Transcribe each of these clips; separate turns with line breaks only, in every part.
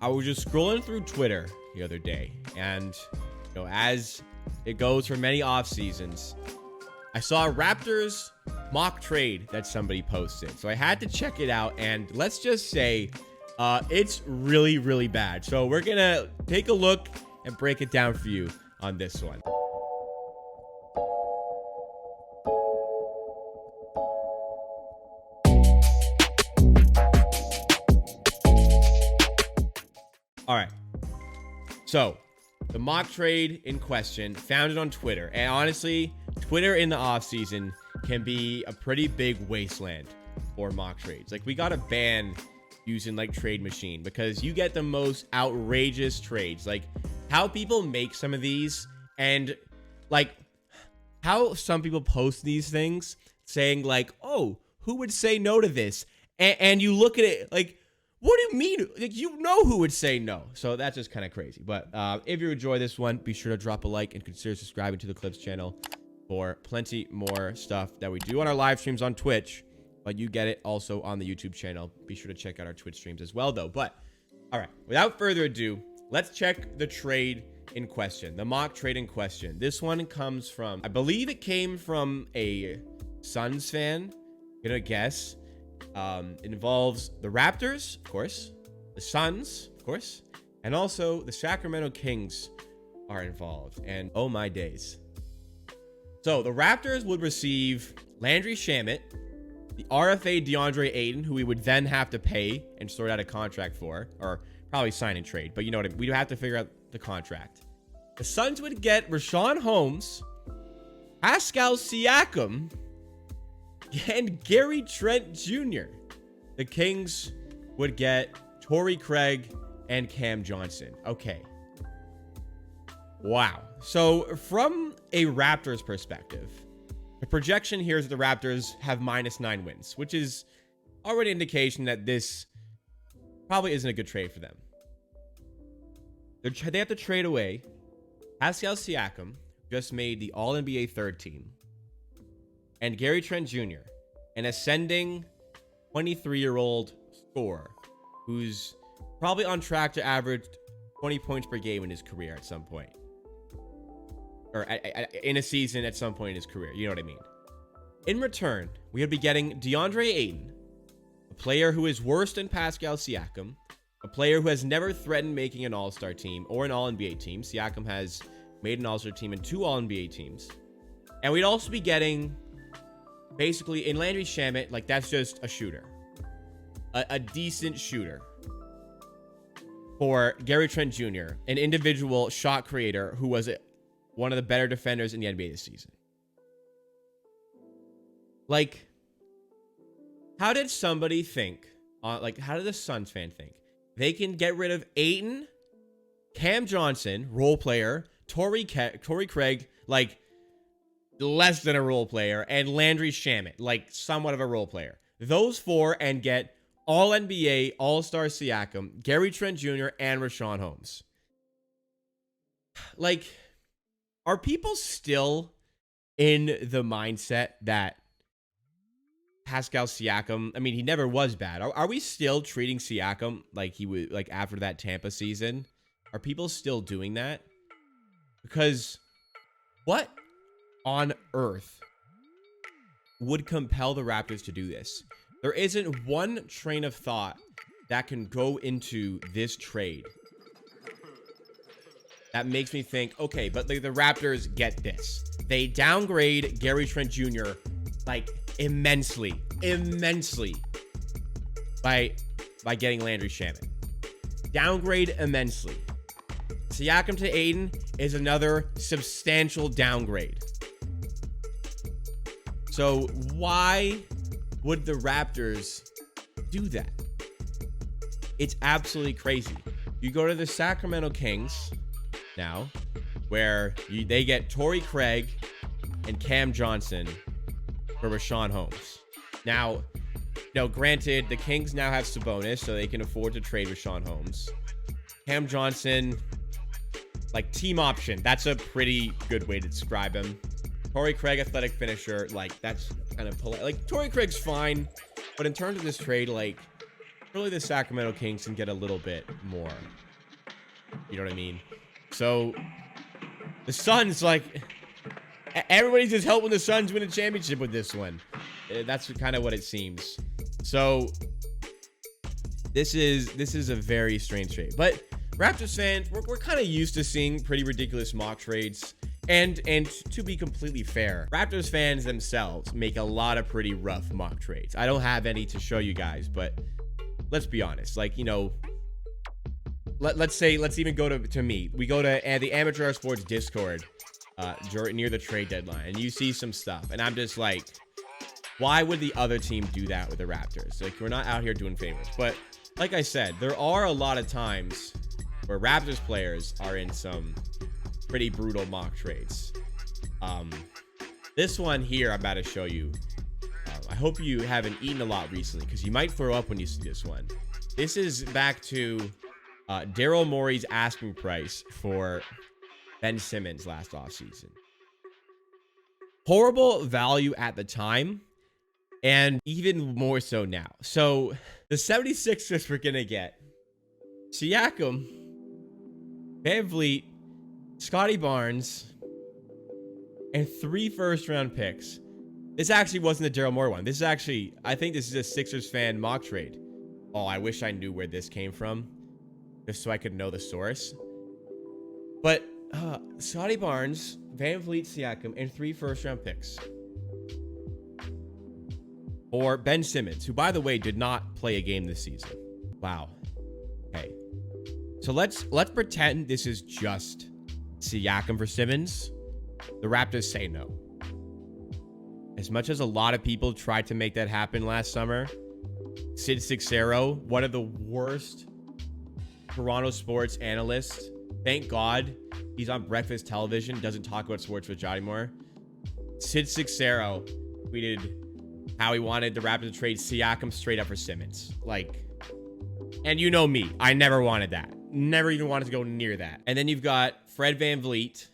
I was just scrolling through Twitter the other day, and as it goes for many off seasons, I saw a Raptors mock trade that somebody posted. So I had to check it out, and let's just say it's really, really bad. So we're gonna take a look and break it down for you on this one. All right. So the mock trade in question, found it on Twitter. And honestly, Twitter in the offseason can be a pretty big wasteland for mock trades. Like, we got to ban using like Trade Machine because you get the most outrageous trades. Like, how people make some of these, and like how some people post these things saying like, oh, who would say no to this? And you look at it like, what do you mean? Like, you know who would say no. So that's just kind of crazy. But if you enjoy this one, be sure to drop a like and consider subscribing to the Clips channel for plenty more stuff that we do on our live streams on Twitch. But you get it also on the YouTube channel. Be sure to check out our Twitch streams as well, though. But all right, without further ado, let's check the trade in question, the mock trade in question. This one comes from, I believe it came from a Suns fan. Gonna guess. It involves the Raptors, of course, the Suns, of course, and also the Sacramento Kings are involved. And oh my days. So the Raptors would receive Landry Shamet, the RFA DeAndre Ayton, who we would then have to pay and sort out a contract for, or probably sign and trade, but you know what I mean? We'd have to figure out the contract. The Suns would get Rashawn Holmes, Pascal Siakam, and Gary Trent Jr. The Kings would get Torrey Craig and Cam Johnson. Okay. Wow. So from a Raptors perspective, the projection here is that the Raptors have -9 wins, which is already an indication that this probably isn't a good trade for them. They have to trade away Pascal Siakam, just made the All-NBA third team, and Gary Trent Jr., an ascending 23-year-old scorer who's probably on track to average 20 points per game in his career at some point. Or in a season at some point in his career. You know what I mean? In return, we would be getting DeAndre Ayton, a player who is worse than Pascal Siakam, a player who has never threatened making an All-Star team or an All-NBA team. Siakam has made an All-Star team and 2 All-NBA teams. And we'd also be getting, basically, in Landry Shamet, like, that's just a shooter. A decent shooter. For Gary Trent Jr., an individual shot creator who was one of the better defenders in the NBA this season. Like, how did somebody think, how did a Suns fan think they can get rid of Ayton, Cam Johnson, role player, Torrey Craig, like, less than a role player, and Landry Shamet, like, somewhat of a role player. Those 4, and get All-NBA, All-Star Siakam, Gary Trent Jr., and Rashawn Holmes. Like, are people still in the mindset that Pascal Siakam, I mean, he never was bad. Are we still treating Siakam like he would, like, after that Tampa season? Are people still doing that? Because what on earth would compel the Raptors to do this? There isn't one train of thought that can go into this trade that makes me think, okay, but the Raptors get this. They downgrade Gary Trent Jr. like immensely by getting Landry Shamet. Downgrade immensely. Siakam to Ayton is another substantial downgrade. So why would the Raptors do that? It's absolutely crazy. You go to the Sacramento Kings now, where they get Torrey Craig and Cam Johnson for Rashawn Holmes. Now, granted, the Kings now have Sabonis, so they can afford to trade Rashawn Holmes. Cam Johnson, like, team option. That's a pretty good way to describe him. Torrey Craig, athletic finisher. Like, that's kind of polite. Like, Torrey Craig's fine, but in terms of this trade, like, Really, the Sacramento Kings can get a little bit more. You know what I mean? So the Suns, like, everybody's just helping the Suns win a championship with this one. That's kind of what it seems. So this is a very strange trade. But Raptors fans, we're kind of used to seeing pretty ridiculous mock trades. And to be completely fair, Raptors fans themselves make a lot of pretty rough mock trades. I don't have any to show you guys, but let's be honest. Like, you know, let's even go to me. We go to the Amateur Hour Sports Discord near the trade deadline, and you see some stuff, and I'm just like, why would the other team do that with the Raptors? Like, we're not out here doing favors. But like I said, there are a lot of times where Raptors players are in some pretty brutal mock trades. This one here I'm about to show you. I hope you haven't eaten a lot recently, because you might throw up when you see this one. This is back to Daryl Morey's asking price for Ben Simmons last offseason. Horrible value at the time, and even more so now. So the 76ers were going to get Siakam, VanVleet, Scotty Barnes, and 3 first-round picks. This actually wasn't the Daryl Morey one. This is actually, I think this is a Sixers fan mock trade. Oh, I wish I knew where this came from, just so I could know the source. But Scotty Barnes, VanVleet, Siakam, and 3 first-round picks for Ben Simmons, who, by the way, did not play a game this season. Wow. Okay. So let's pretend this is just Siakam for Simmons. The Raptors say no. As much as a lot of people tried to make that happen last summer, Sid Sixero, one of the worst Toronto sports analysts, thank God he's on breakfast television, doesn't talk about sports with Johnny Moore. Sid Sixero tweeted how he wanted the Raptors to trade Siakam straight up for Simmons. Like, and you know me, I never wanted that. Never even wanted to go near that. And then you've got Fred VanVleet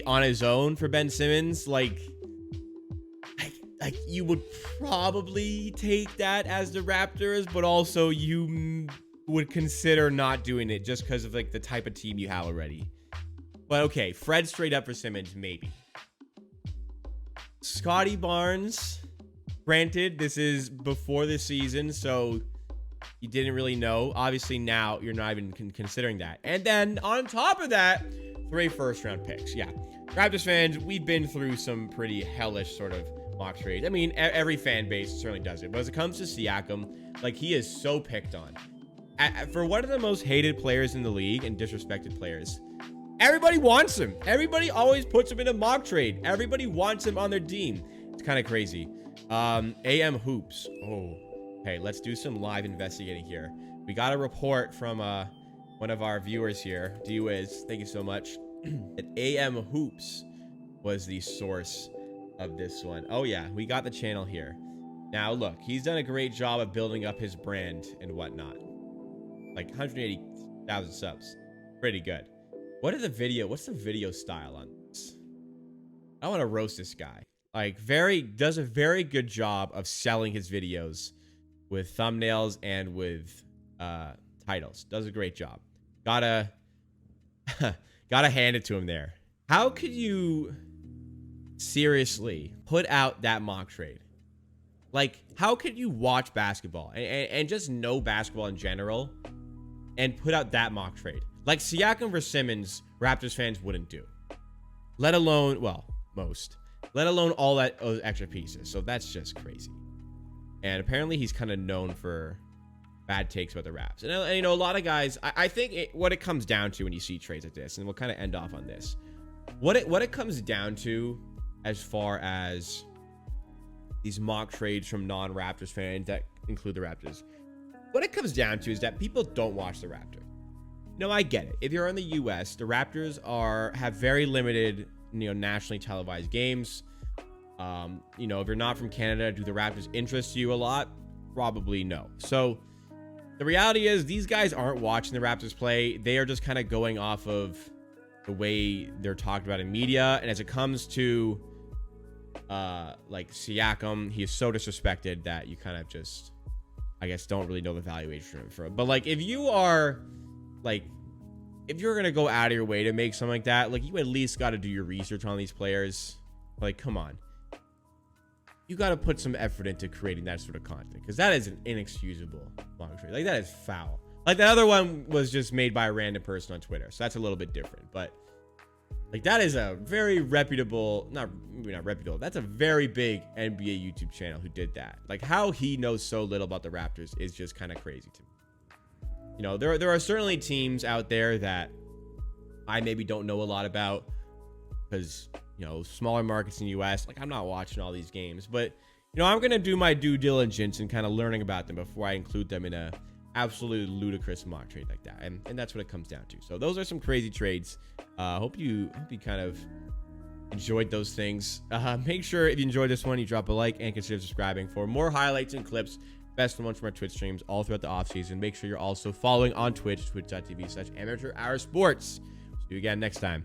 on his own for Ben Simmons. Like you would probably take that as the Raptors, but also you would consider not doing it just because of like the type of team you have already. But okay, Fred straight up for Simmons, maybe. Scotty Barnes, granted, this is before the season, so you didn't really know. Obviously, now you're not even considering that. And then on top of that, 3 first-round picks. Yeah, Raptors fans, we've been through some pretty hellish sort of mock trades. I mean, every fan base certainly does it. But as it comes to Siakam, like, he is so picked on. For one of the most hated players in the league and disrespected players, everybody wants him. Everybody always puts him in a mock trade. Everybody wants him on their team. It's kind of crazy. AM Hoops. Oh, okay, let's do some live investigating here. We got a report from one of our viewers here, D-Wiz, thank you so much, that AM Hoops was the source of this one. Oh yeah, we got the channel here. Now look, he's done a great job of building up his brand and whatnot. Like 180,000 subs. Pretty good. What's the video style on this? I want to roast this guy. Like, does a very good job of selling his videos with thumbnails and with titles. Does a great job. Gotta hand it to him there. How could you seriously put out that mock trade? Like, how could you watch basketball and just know basketball in general and put out that mock trade? Like, Siakam for Simmons, Raptors fans wouldn't do. Let alone, well, most. Let alone all those extra pieces. So that's just crazy. And apparently he's kind of known for bad takes about the Raps. And you know, a lot of guys, I think what it comes down to when you see trades like this, and we'll kind of end off on this. What it comes down to as far as these mock trades from non-Raptors fans that include the Raptors, what it comes down to is that people don't watch the Raptors. No, I get it. If you're in the US, the Raptors have very limited, you know, nationally televised games. You know, if you're not from Canada, do the Raptors interest you a lot? Probably no. So the reality is these guys aren't watching the Raptors play. They are just kind of going off of the way they're talked about in media. And as it comes to like Siakam, he is so disrespected that you kind of just I guess, don't really know the valuation for it. But like, if you are like, if you're gonna go out of your way to make something like that, like, you at least got to do your research on these players. Like, come on, you got to put some effort into creating that sort of content, because that is an inexcusable long trade. Like, that is foul. Like, that other one was just made by a random person on Twitter, so that's a little bit different. But like, that is a very reputable, maybe not reputable, that's a very big NBA YouTube channel who did that. Like, how he knows so little about the Raptors is just kind of crazy to me. You know, there are certainly teams out there that I maybe don't know a lot about, because, you know, smaller markets in the US, like, I'm not watching all these games. But, you know, I'm going to do my due diligence and kind of learning about them before I include them in a absolutely ludicrous mock trade like that. And that's what it comes down to. So those are some crazy trades. Hope you kind of enjoyed those things. Make sure if you enjoyed this one, you drop a like and consider subscribing for more highlights and clips, best ones from our Twitch streams all throughout the offseason. Make sure you're also following on Twitch, twitch.tv/amateurhoursports. See you again next time.